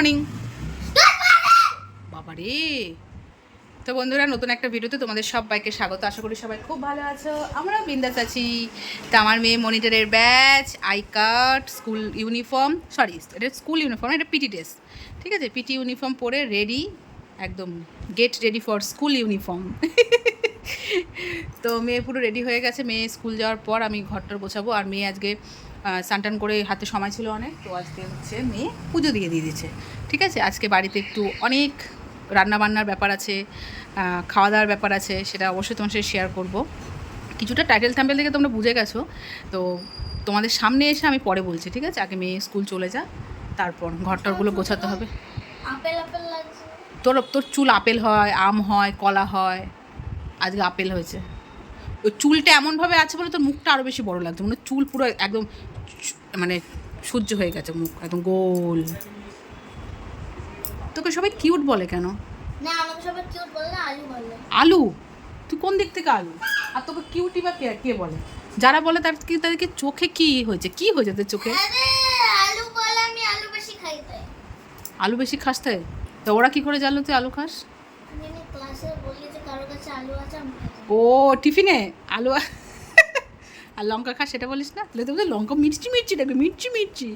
Morning বাবারে। তো বন্ধুরা, নতুন একটা ভিডিওতে তোমাদের সবাইকে স্বাগত। আশা করি সবাই খুব ভালো আছো, আমরাও বিন্দাস আছি। তো আমার মেয়ে মনিটরের badge, I card, school uniform, sorry এটা স্কুল ইউনিফর্ম, এটা পিটি ড্রেস, ঠিক আছে, পিটি ইউনিফর্ম পরে রেডি, একদম get ready for school uniform. তো মেয়ে পুরো রেডি হয়ে গেছে। মেয়ে স্কুল যাওয়ার পর আমি ঘরটার গোছাবো। আর মেয়ে আজকে স্নান করে হাতে সময় ছিল অনেক, তো আজকে হচ্ছে মেয়ে পুজো দিয়ে দিয়েছে, ঠিক আছে। আজকে বাড়িতে একটু অনেক রান্নাবান্নার ব্যাপার আছে, খাওয়া দাওয়ার ব্যাপার আছে, সেটা অবশ্যই তোমার সাথে শেয়ার করব। কিছুটা টাইটেল থাম্বনেল থেকে তোমরা বুঝে গেছো, তো তোমাদের সামনে এসে আমি পরে বলছি, ঠিক আছে। আগে মেয়ে স্কুল চলে যা, তারপর ঘরটরগুলো গোছাতে হবে। তোর চুল আপেল হয়, আম হয়, কলা হয়, আজকে আপেল হয়েছে। ওই চুলটা এমনভাবে আছে বলে তোর মুখটা আরও বেশি বড় লাগছে, মানে চুল পুরো একদম মানে সহ্য হয়ে গেছে, মুখ একদম গোল। তোকে সবাই কিউট বলে কেন? না, আমাকে সবাই কিউট বলে না, আলু বলে। আলু? তুই কোন দিক থেকে আলু? আর তোকে কিউটি বা কে বলে? যারা বলে তাদেরকে চোখে কি হয়েছে তোর চোখে? আরে আলু বলে, আমি আলু বেশি খাই তাই। আলু বেশি খাস তাই? তো ওরা কি করে জানলো তুই আলু খাস? আমি ক্লাসে বলি যে কারোর কাছে আলু আছে, আমি খাই। ও টিফিনে আলু আর লঙ্কা খাস সেটা বলিস না? তাহলে তো লঙ্কা মির্চি দেখবে, মির্চি।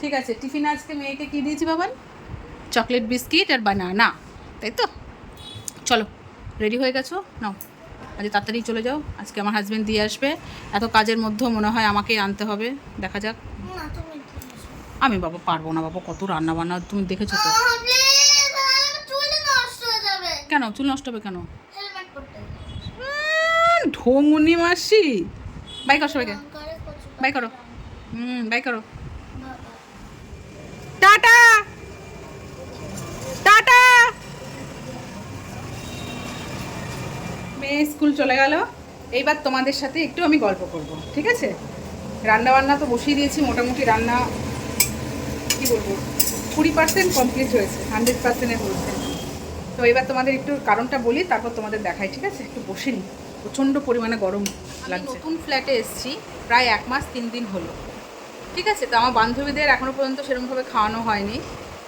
ঠিক আছে, টিফিনে আজকে মেয়েকে কী দিয়েছি বাবান? চকলেট বিস্কিট আর বানানা, তাই তো? চলো, রেডি হয়ে গেছো? নাও আজ তাড়াতাড়ি চলে যাও, আজকে আমার হাজব্যান্ড দিয়ে আসবে। এত কাজের মধ্যেও মনে হয় আমাকেই আনতে হবে, দেখা যাক। না, তুমি আমি বাবা পারবো না বাবা, কত রান্না বান্না তুমি দেখেছো তো। চুল নষ্ট হয়ে যাবে। কেন চুল নষ্ট হবে কেন? হেলমেট পরতে ঢোঙুনি মাসি, বাই কর সবাইকে, বাই করো। বাই করো, টাটা টাটা। মেয়ে স্কুল চলে গেল, এইবার তোমাদের সাথে একটু আমি গল্প করব, ঠিক আছে। রান্না বান্না তো বসিয়ে দিয়েছি, মোটামুটি রান্না কী বলবো 20% কমপ্লিট হয়েছে, 100%-এ বলছে। তো এবার তোমাদের একটু কারণটা বলি, তারপর তোমাদের দেখাই, ঠিক আছে। একটু বসে নিই, প্রচণ্ড পরিমাণে গরম লাগছে। নতুন ফ্ল্যাটে এসেছি, প্রায় 1 মাস 3 দিন হলো, ঠিক আছে। তো আমার বান্ধবীদের এখনও পর্যন্ত সেরকমভাবে খাওয়ানো হয়নি।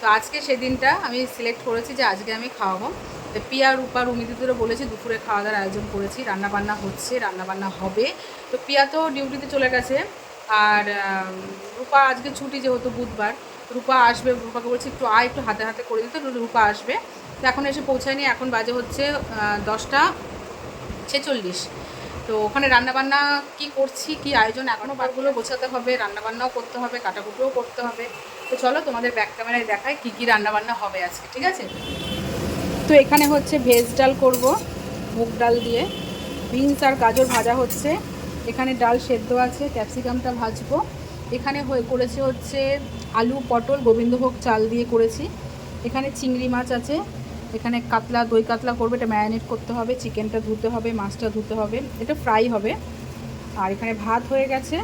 তো আজকে সেদিনটা আমি সিলেক্ট করেছি যে আজকে আমি খাওয়াবো। তো পিয়া, রূপা, রুমিদিদেরও বলেছি দুপুরে খাওয়া দাওয়ার আয়োজন করেছি, রান্নাবান্না হচ্ছে, রান্নাবান্না হবে। তো পিয়া তো ডিউটিতে চলে গেছে, আর রূপা আজকে ছুটি, যেহেতু বুধবার। রূপা আসবে, রূপাকে বলছি একটু একটু হাতে হাতে করে দিতে, রূপা আসবে। তো এখন এসে পৌঁছায়নি, এখন বাজে হচ্ছে 10টা 46। তো ওখানে রান্নাবান্না কি করছি, কি আয়োজন, এখনও বারগুলো গোছাতে হবে, রান্নাবান্নাও করতে হবে, কাটাকুটিও করতে হবে। তো চলো তোমাদের ব্যাক ক্যামেরায় দেখাই কী কী রান্নাবান্না হবে আজকে, ঠিক আছে। তো এখানে হচ্ছে ভেজ ডাল করব, মুগ ডাল দিয়ে। বিনস আর গাজর ভাজা হচ্ছে, এখানে ডাল সেদ্ধ আছে, ক্যাপসিকামটা ভাজবো। এখানে করেছি হচ্ছে আলু পটল গোবিন্দভোগ চাল দিয়ে করেছি। এখানে চিংড়ি মাছ আছে, এখানে কাতলা, দই কাতলা করবে, এটা ম্যারিনেট করতে হবে, চিকেনটা ধুতে হবে, মাছটা ধুতে হবে, এটা ফ্রাই হবে। আর এখানে ভাত হয়ে গেছে,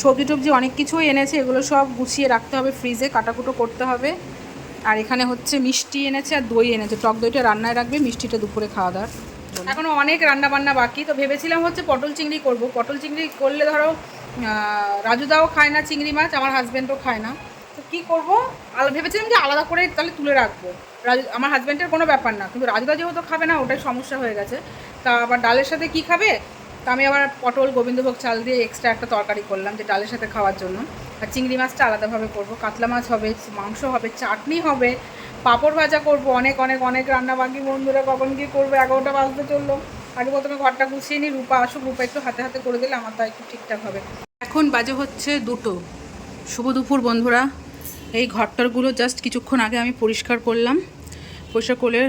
সবজি টবজি অনেক কিছুই এনেছে, এগুলো সব গুছিয়ে রাখতে হবে ফ্রিজে, কাটাকুটো করতে হবে। আর এখানে হচ্ছে মিষ্টি এনেছে আর দই এনেছে, টক দইটা রান্নায় রাখবে, মিষ্টিটা দুপুরে খাওয়া দাওয়ার। এখনও অনেক রান্নাবান্না বাকি। তো ভেবেছিলাম হচ্ছে পটল চিংড়ি করব। পটল চিংড়ি করলে ধরো রাজুদাও খায় না চিংড়ি মাছ, আমার হাজব্যান্ডও খায় না। তো কী করবো, ভেবেছিলাম যে আলাদা করে তাহলে তুলে রাখবো। আমার হাজব্যান্ডের কোনো ব্যাপার না, কিন্তু রাজুদা যেহেতু খাবে না, ওটাই সমস্যা হয়ে গেছে। তা আবার ডালের সাথে কি খাবে, তা আমি আবার পটল গোবিন্দভোগ চাল দিয়ে এক্সট্রা একটা তরকারি করলাম, যে ডালের সাথে খাওয়ার জন্য। আর চিংড়ি মাছটা আলাদাভাবে করব, কাতলা মাছ হবে, মাংস হবে, চাটনি হবে, পাঁপড় ভাজা করবো, অনেক অনেক অনেক রান্না বাকি। বন্ধুরা কখন কী করবো, 11টা বাজতে চললো। আগে প্রথমে ঘরটা গুছিয়ে নিই, রূপা আসুক, রূপা একটু হাতে হাতে করে দিলে আমার তা একটু ঠিকঠাক হবে। এখন বাজে হচ্ছে 2টো। শুভ দুপুর বন্ধুরা। এই ঘরটারগুলো জাস্ট কিছুক্ষণ আগে আমি পরিষ্কার করলাম, পরিষ্কার করে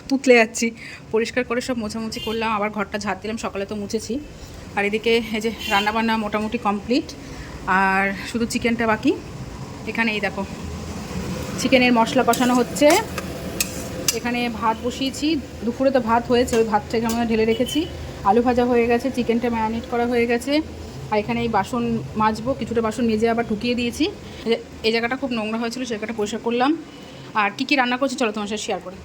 তুতলে যাচ্ছি, পরিষ্কার করে সব মোছামুছি করলাম, আবার ঘরটা ঝাড় দিলাম, সকালে তো মুছেছি। আর এদিকে এই যে রান্নাবান্না মোটামুটি কমপ্লিট, আর শুধু চিকেনটা বাকি। এখানে এই দেখো চিকেনের মশলা কষানো হচ্ছে, এখানে ভাত বসিয়েছি, দুপুরে তো ভাত হয়েছে, ওই ভাতটাকে আমরা ঢেলে রেখেছি। আলু ভাজা হয়ে গেছে, চিকেনটা ম্যারিনেট করা হয়ে গেছে। আর এখানে এই বাসন মাজবো, কিছুটা বাসন মেজে আবার ঢুকিয়ে দিয়েছি। এই জায়গাটা খুব নোংরা হয়েছিল, সে জায়গাটা পরিষ্কার করলাম। আর কী কী রান্না করছি চলো তোমার সাথে শেয়ার করি।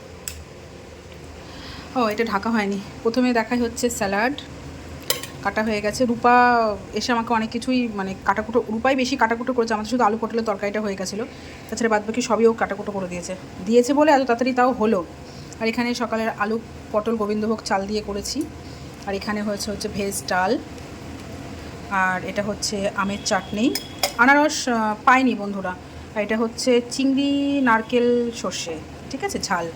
ও এটা ঢাকা হয়নি, প্রথমে দেখাই হচ্ছে স্যালাড, কাটা হয়ে গেছে। রূপা এসে আমাকে অনেক কিছুই মানে কাটাকুটো, রূপাই বেশি কাটাকুটো করেছে, আমাদের শুধু আলু পটলের তরকারিটা হয়ে গেছিলো, তাছাড়া বাদ বাকি সবই ও কাটাকুটো করে দিয়েছে বলে এত তাড়াতাড়ি তাও হলো। আর এখানে সকালের আলু পটল গোবিন্দভোগ চাল দিয়ে করেছি। আর এখানে হচ্ছে ভেজ ডাল, আর এটা হচ্ছে আমের চাটনি, আনারস পাইনি বন্ধুরা। আর এটা হচ্ছে চিংড়ি নারকেল সর্ষে, ঠিক আছে, ঝাল।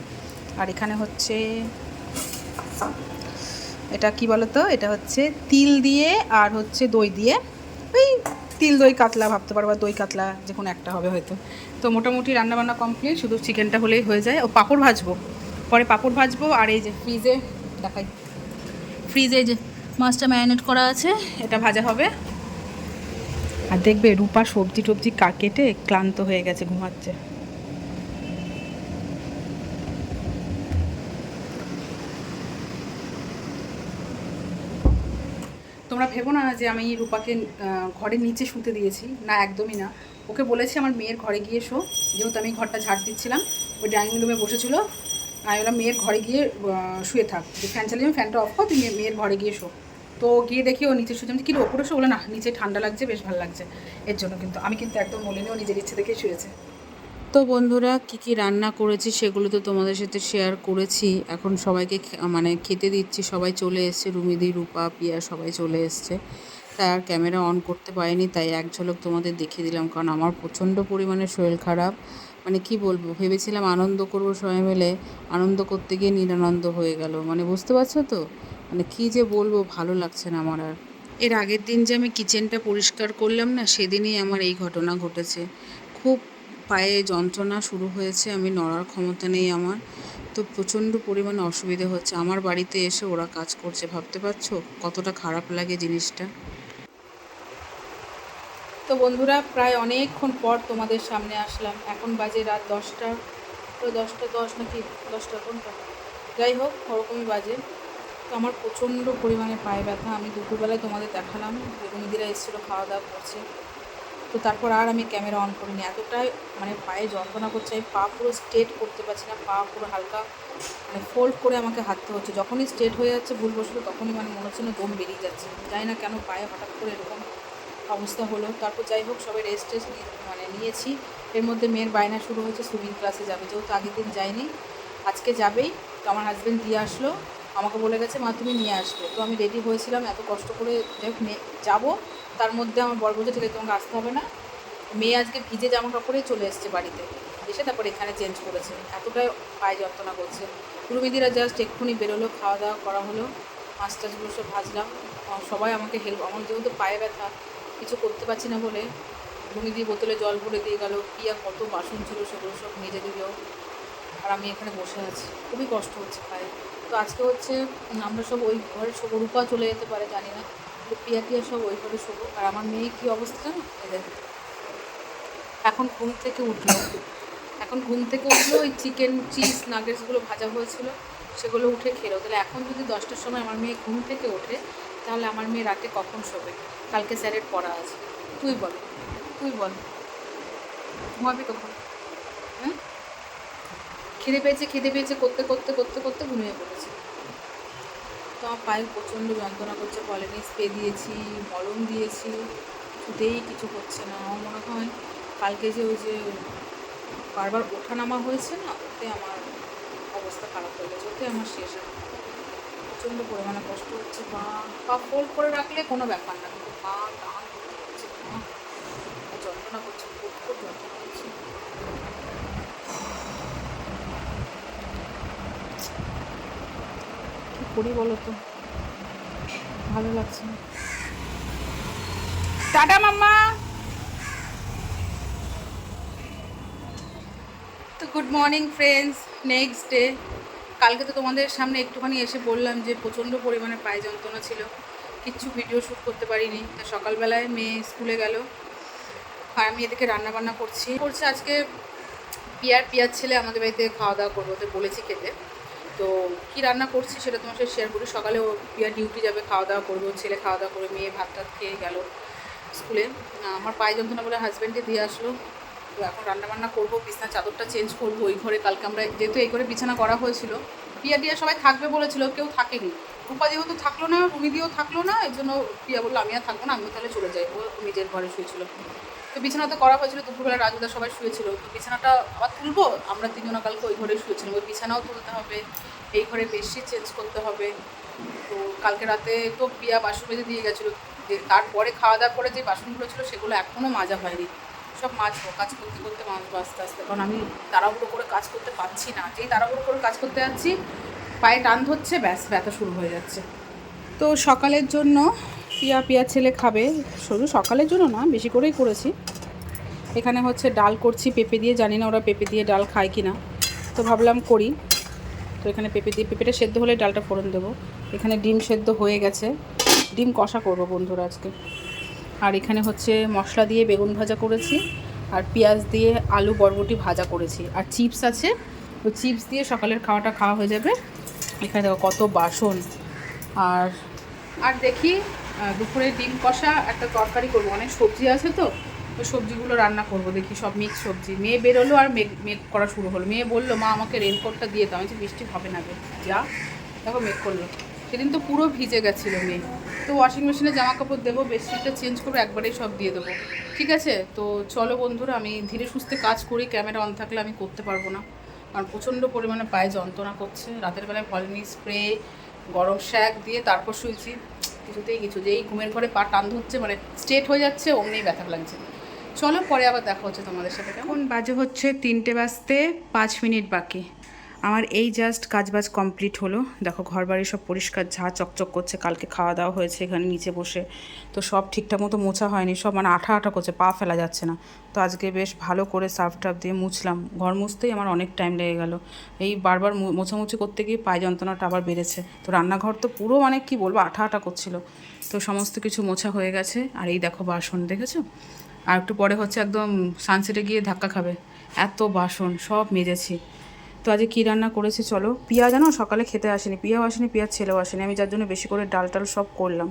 আর এখানে হচ্ছে এটা কি বলো তো, এটা হচ্ছে তিল দিয়ে আর হচ্ছে দই দিয়ে, ওই তিল দই কাতলা ভাবতে পারো, বা দই কাতলা যে কোনো একটা হবে হয়তো। তো মোটামুটি রান্নাবান্না কমপ্লিট, শুধু চিকেনটা হলেই হয়ে যায়। ও পাঁপড় ভাজবো, পরে পাঁপড় ভাজবো। আর এই যে ফ্রিজে দেখাই, ফ্রিজে যে মাছটা ম্যারিনেট করা আছে, এটা ভাজা হবে। আর দেখবে রূপা সবজি টবজি কেটে ক্লান্ত হয়ে গেছে, ঘুমাচ্ছে। তোমরা ভেবো না যে আমি রূপাকে ঘরের নিচে শুতে দিয়েছি, না, একদমই না। ওকে বলেছি আমার মেয়ের ঘরে গিয়ে শো, যেহেতু আমি ঘরটা ঝাড় দিচ্ছিলাম, ওই ডাইনিং রুমে বসেছিল, আমি বললাম মেয়ের ঘরে গিয়ে শুয়ে থাক, যে ফ্যান চালিয়ে ফ্যানটা অফ কর, তুই মেয়ের ঘরে গিয়ে শো। তো গিয়ে দেখি ও নিচে শুয়েছে, আমি কি ওপরে শো, বলে না নিচে ঠান্ডা লাগছে, বেশ ভালো লাগছে, এর জন্য। কিন্তু আমি কিন্তু একদম বলিনি, ও নিজের ইচ্ছে দেখেই শুয়েছে। তো বন্ধুরা, কি রান্না করেছি সেগুলো তো তোমাদের সাথে শেয়ার করেছি। এখন সবাইকে মানে খেতে দিচ্ছি, সবাই চলে এসছে, রুমিদি, রূপা, পিয়া সবাই চলে এসছে। তাই আর ক্যামেরা অন করতে পারিনি, তাই এক ঝলক তোমাদের দেখিয়ে দিলাম। কারণ আমার প্রচণ্ড পরিমাণে শরীর খারাপ, মানে কি বলবো, ভেবেছিলাম আনন্দ করবো সবাই মিলে, আনন্দ করতে গিয়ে নিরানন্দ হয়ে গেল, মানে বুঝতে পারছো তো, মানে কি যে বলবো, ভালো লাগছে না আমার আর। এর আগের দিন যে আমি কিচেনটা পরিষ্কার করলাম না, সেদিনই আমার এই ঘটনা ঘটেছে। খুব পায়ে যন্ত্রণা শুরু হয়েছে, আমি নড়ার ক্ষমতা নেই আমার, তো প্রচণ্ড পরিমাণে অসুবিধা হচ্ছে। আমার বাড়িতে এসে ওরা কাজ করছে, ভাবতে পারছো কতটা খারাপ লাগে জিনিসটা। তো বন্ধুরা, প্রায় অনেকক্ষণ পর তোমাদের সামনে আসলাম। এখন বাজে রাত 10টা, তো 10টা 10 নাকি 10টা কোনটা, যাই হোক ওরকমই বাজে। তো আমার প্রচণ্ড পরিমাণে পায়ে ব্যথা। আমি দুপুরবেলায় তোমাদের দেখালাম, রুমিদিরা এসেছিলো, খাওয়া দাওয়া করছে। তো তারপর আর আমি ক্যামেরা অন করিনি, এতটাই মানে পায়ে যন্ত্রণা করছে, আমি পা পুরো স্ট্রেট করতে পারছি না, পা পুরো হালকা মানে ফোল্ড করে আমাকে হাঁটতে হচ্ছে। যখনই স্ট্রেট হয়ে যাচ্ছে ভুলবশত, তখনই মানে মনে হচ্ছে না দম বেরিয়ে যাচ্ছে, জানি না কেন পায়ে হঠাৎ করে এরকম অবস্থা হলো। তারপর যাই হোক সবাই রেস্ট মানে নিয়েছি। এর মধ্যে মেয়ের বায়না শুরু হয়েছে, সুইমিং ক্লাসে যাবে, যেহেতু আগের দিন যায়নি, আজকে যাবেই। তো আমার হাজব্যান্ড দিয়ে আসলো, আমাকে বলে গেছে মা তুমি নিয়ে আসবে। তো আমি রেডি হয়েছিলাম এত কষ্ট করে, যাই হোক যাবো, তার মধ্যে আমার বর বলছে ঠিক আছে তোমাকে আসতে হবে না। মেয়ে আজকে ভিজে জামা কাপড়েই চলে এসছে বাড়িতে, এসে তারপর এখানে চেঞ্জ করেছে, এতটাই পায়ে যন্ত্রণা করছে। রুমিদিরা জাস্ট এক্ষুনি বেরোলো, খাওয়া দাওয়া করা হলো, মাছ টাছগুলো সব ভাজলাম। সবাই আমাকে হেল্প, আমার যেহেতু পায়ে ব্যথা কিছু করতে পারছি না বলে, রুমিদি বোতলে জল ভরে দিয়ে গেল, পিয়া কত বাসন ছিল সেগুলো সব মেজে দিল, আর আমি এখানে বসে আছি, খুবই কষ্ট হচ্ছে পায়ে। তো আজকে হচ্ছে আমরা সব ওই ঘরে শোবো, রূপা চলে যেতে পারে জানি না, তো পিয়া টিয়া সব ওই ঘরে শোবো। আর আমার মেয়ে কী অবস্থা জানো, এদের এখন ঘুম থেকে উঠলো, ওই চিকেন চিজ নাগেটসগুলো ভাজা হয়েছিল সেগুলো উঠে খেলো। তাহলে এখন যদি 10টার সময় আমার মেয়ে ঘুম থেকে ওঠে, তাহলে আমার মেয়ে রাতে কখন শোবে? কালকে স্যারের পড়া আছে, তুই বল ঘুমাবি কখন? হ্যাঁ, খিদে পেয়েছে করতে ঘুমিয়ে পড়েছে। তো আমার পায়ে প্রচণ্ড যন্ত্রণা করছে, কলেনে স্প্রে দিয়েছি, মলম দিয়েছি, কিছুতেই কিছু হচ্ছে না। আমার মনে হয় কালকে যে ওই যে বারবার ওঠানামা হয়েছে না, ওতে আমার অবস্থা খারাপ হয়ে গেছে, ওতে আমার শেষ। প্রচণ্ড পরিমাণে কষ্ট হচ্ছে, পা ফোল্ড করে রাখলে কোনো ব্যাপার না, কিন্তু পা টান করতে হচ্ছে, যন্ত্রণা করছে, খুব যন্ত্রণা করছে। কী করি বলো তো, ভালো লাগছে না। টাটা মাম্মা। তো good morning friends, next day. কালকে তো তোমাদের সামনে একটুখানি এসে বললাম যে প্রচণ্ড পরিমাণে পায়ে যন্ত্রণা ছিল, কিচ্ছু ভিডিও শ্যুট করতে পারিনি। তো সকালবেলায় মেয়ে স্কুলে গেল, আর আমি এদিকে রান্নাবান্না করছি আজকে পিয়ার ছেলে আমাদের বাড়িতে খাওয়া দাওয়া করবো, ওদের বলেছি খেতে। তো কী রান্না করছি সেটা তোমার সাথে শেয়ার করি। সকালে ও পিয়ার ডিউটি যাবে, খাওয়া দাওয়া করবে, ছেলে খাওয়া দাওয়া করে, মেয়ে ভাত টাত খেয়ে গেল স্কুলে। আমার পায়ে যন্ত্রণা বলে হাজব্যান্ডে দিয়ে আসলো, তো এখন রান্নাবান্না করবো, বিছানা চাদরটা চেঞ্জ করবো। ওই ঘরে কালকে আমরা যেহেতু এই ঘরে বিছানা করা হয়েছিল, পিয়া টিয়া সবাই থাকবে বলেছিল, কেউ থাকেনি। রূপা যেহেতু থাকলো না, রুমিদিও থাকলো না, এই জন্য পিয়া বললো আমি আর থাকবো না, আমিও তাহলে চলে যাই। ও নিজের ঘরে শুয়েছিল। তো বিছানা তো করা হয়েছিল, দুপুরবেলা রাজুদা সবাই শুয়েছিল। তো বিছানাটা আবার তুলবো, আমরা তিনজনা কালকে ওই ঘরে শুয়েছিলাম। ওই বিছানাও তুলতে হবে, এই ঘরে বেডশিট চেঞ্জ করতে হবে। তো কালকে রাতে তো পিয়া বাসন মেজে দিয়ে গেছিলো, যে তারপরে খাওয়া দাওয়ার পরে যে বাসনগুলো ছিল সেগুলো এখনও মাজা হয়নি। সব মাজবো, কাজ করতে করতে মাজবো আস্তে আস্তে, কারণ আমি তাড়াহুড়ো করে কাজ করতে পারছি না। যেই তাড়াহুড়ো করে কাজ করতে যাচ্ছি পায়ে টান ধরছে, ব্যাস ব্যথা শুরু হয়ে যাচ্ছে। তো সকালের জন্য পিয়া ছেলে খাবে, শুধু সকালের জন্য না, বেশি করেই করেছি। এখানে হচ্ছে ডাল করছি পেঁপে দিয়ে, জানি না ওরা পেঁপে দিয়ে ডাল খায় কি না, তো ভাবলাম করি। তো এখানে পেঁপেটা সেদ্ধ হলে ডালটা ফোড়ন দেবো। এখানে ডিম সেদ্ধ হয়ে গেছে, ডিম কষা করবো বন্ধুরা আজকে। আর এখানে হচ্ছে মশলা দিয়ে বেগুন ভাজা করেছি, আর পেঁয়াজ দিয়ে আলু বরবটি ভাজা করেছি, আর চিপস আছে। তো চিপস দিয়ে সকালের খাওয়াটা খাওয়া হয়ে যাবে। এখানে দেখো কত বাসন। আর দেখি দুপুরে ডিম কষা, একটা তরকারি করবো, অনেক সবজি আছে তো, ওই সবজিগুলো রান্না করব। দেখি সব মিক্স সবজি। মেয়ে বেরোলো আর মেঘ করা শুরু হলো। মেয়ে বললো মা আমাকে রেনকোটটা দিয়ে দাও। আমি যে বৃষ্টি হবে না, যা দেখো মেঘ করলো। সেদিন তো পুরো ভিজে গেছিলো মেয়ে। তো ওয়াশিং মেশিনে জামা কাপড় দেবো, বেডশিটটা চেঞ্জ করবো, একবারেই সব দিয়ে দেবো। ঠিক আছে, তো চলো বন্ধুরা, আমি ধীরে সুস্থে কাজ করি। ক্যামেরা অন থাকলে আমি করতে পারবো না, কারণ প্রচণ্ড পরিমাণে পায়ে যন্ত্রণা করছে। রাতের বেলায় ভলিনি স্প্রে, গরম শ্যাক দিয়ে তারপর শুয়েছি, কিছুতেই কিছু, যেই ঘুমের ঘরে পা টান ধরছে, মানে স্ট্রেট হয়ে যাচ্ছে, অমনি ব্যথা লাগছে। চলো পরে আবার দেখা হচ্ছে তোমাদের সাথে। এখন বাজে হচ্ছে 3টে বাজতে 5 মিনিট বাকি। আমার এই জাস্ট কাজবাজ কমপ্লিট হলো। দেখো ঘর বাড়ি সব পরিষ্কার, ঝাঁ চকচক করছে। কালকে খাওয়া দাওয়া হয়েছে এখানে নিচে বসে, তো সব ঠিকঠাক মতো মোছা হয়নি, সব মানে আঠা আঠা করছে, পা ফেলা যাচ্ছে না। তো আজকে বেশ ভালো করে সার্ফ টাফ দিয়ে মুছলাম। ঘর মুছতেই আমার অনেক টাইম লেগে গেল। এই বারবার মোছামুছি করতে গিয়ে পায়ে যন্ত্রণাটা আবার বেড়েছে। তো রান্নাঘর তো পুরো মানে কি বলবো, আঠা আঠা করছিল। তো সমস্ত কিছু মোছা হয়ে গেছে। আর এই দেখো বাসন, দেখেছো? আর একটু পরে হচ্ছে একদম সানসেটে গিয়ে ধাক্কা খাবে, এত বাসন সব মেজেছি। তো আজকে কী রান্না করেছি চলো। পিয়া জানো সকালে খেতে আসেনি, পিয়াও আসেনি, পিয়ার ছেলেও আসেনি। আমি যার জন্য বেশি করে ডাল টাল সব করলাম,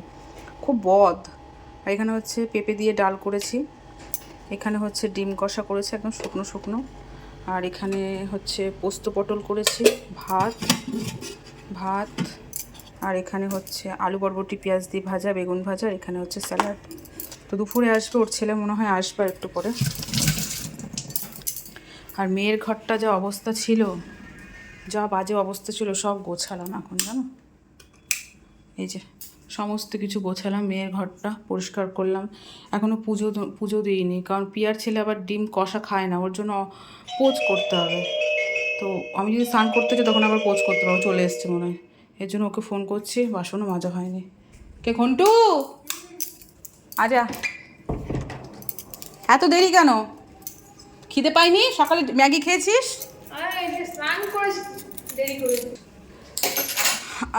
খুব বদ। আর এখানে হচ্ছে পেঁপে দিয়ে ডাল করেছি, এখানে হচ্ছে ডিম কষা করেছি একদম শুকনো শুকনো, আর এখানে হচ্ছে পোস্ত পটল করেছি, ভাত, আর এখানে হচ্ছে আলু বরবটি পেঁয়াজ দিয়ে ভাজা, বেগুন ভাজা, এখানে হচ্ছে স্যালাড। তো দুপুরে আসবে, ওর ছেলে মনে হয় আসবে একটু পরে। আর মেয়ের ঘরটা যা অবস্থা ছিল, যা বাজে অবস্থা ছিল, সব গোছালাম এখন জানো। এই যে সমস্ত কিছু গোছালাম, মেয়ের ঘরটা পরিষ্কার করলাম। এখনও পুজো দিইনি, কারণ পিয়ার ছেলে আবার ডিম কষা খায় না, ওর জন্য পোজ করতে হবে। তো আমি যদি স্নান করতে যাই তখন আবার পোজ করতে পারবো, চলে এসছে মনে হয়। এর জন্য ওকে ফোন করছি, বাসনও মাজা হয়নি। কে ঘন্টু, আজা এত দেরি কেন? খিদে পাইনি? সকালে ম্যাগি খেয়েছিস?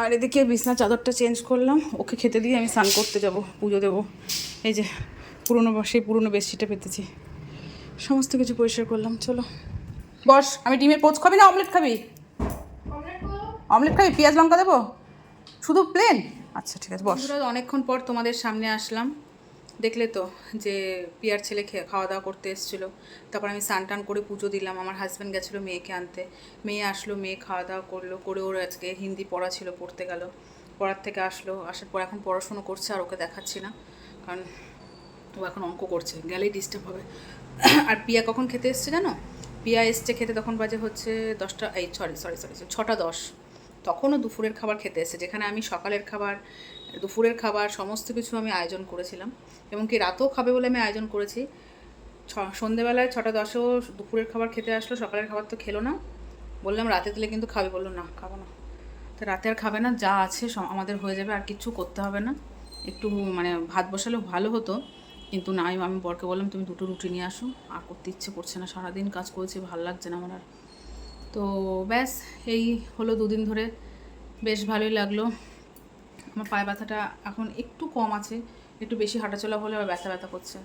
আর এদিকে বিছনা চাদরটা চেঞ্জ করলাম, ওকে খেতে দিয়ে আমি স্নান করতে যাব, পুজো দেবো। এই যে সেই পুরনো বেডশিটটা পেতেছি, সমস্ত কিছু পরিষ্কার করলাম। চলো বস। আমি ডিমের পোচ খাবি না অমলেট খাবি? অমলেট খাবি? পেঁয়াজ লঙ্কা দেবো? শুধু প্লেন? আচ্ছা ঠিক আছে বস। অনেকক্ষণ পর তোমাদের সামনে আসলাম, দেখলে তো যে পিয়ার ছেলে খাওয়া দাওয়া করতে এসেছিলো। তারপর আমি স্নান টান করে পুজো দিলাম। আমার হাজব্যান্ড গেছিলো মেয়েকে আনতে, মেয়ে আসলো, মেয়ে খাওয়া দাওয়া করলো, করে ওর আজকে হিন্দি পড়া ছিল, পড়তে গেল, পড়ার থেকে আসলো, আসার পর এখন পড়াশুনো করছে। আর ওকে দেখাচ্ছি না, কারণ ও এখন অঙ্ক করছে, গেলেই ডিস্টার্ব হবে। আর পিয়া কখন খেতে এসছে জানো? পিয়া এসছে খেতে তখন বাজে হচ্ছে 6:10, তখনও দুপুরের খাবার খেতে এসেছে, যেখানে আমি সকালের খাবার, দুপুরের খাবার সমস্ত কিছু আমি আয়োজন করেছিলাম, এমনকি রাতেও খাবে বলে আমি আয়োজন করেছি। সন্ধেবেলায় 6:10 দুপুরের খাবার খেতে আসলো, সকালের খাবার তো খেলো না। বললাম রাতে দিলে কিন্তু খাবে, বললো না খাবো না। তো রাতে আর খাবে না, যা আছে আমাদের হয়ে যাবে, আর কিচ্ছু করতে হবে না। একটু মানে ভাত বসালেও ভালো হতো, কিন্তু না, আমি বরকে বললাম তুমি 2টো রুটি নিয়ে আসো, আর করতে ইচ্ছে করছে না, সারাদিন কাজ করেছি, ভালো লাগছে না আমার আর। তো ব্যাস এই হলো 2 দিন ধরে, বেশ ভালোই লাগলো। আমার পায়ে ব্যথাটা এখন একটু কম আছে, একটু বেশি হাঁটাচলা হলে আবার ব্যথা ব্যথা করছে।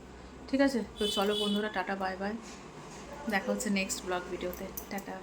ঠিক আছে, তো চলো বন্ধুরা, টাটা বাই বাই, দেখা হচ্ছে নেক্সট ব্লগ ভিডিওতে, টাটা।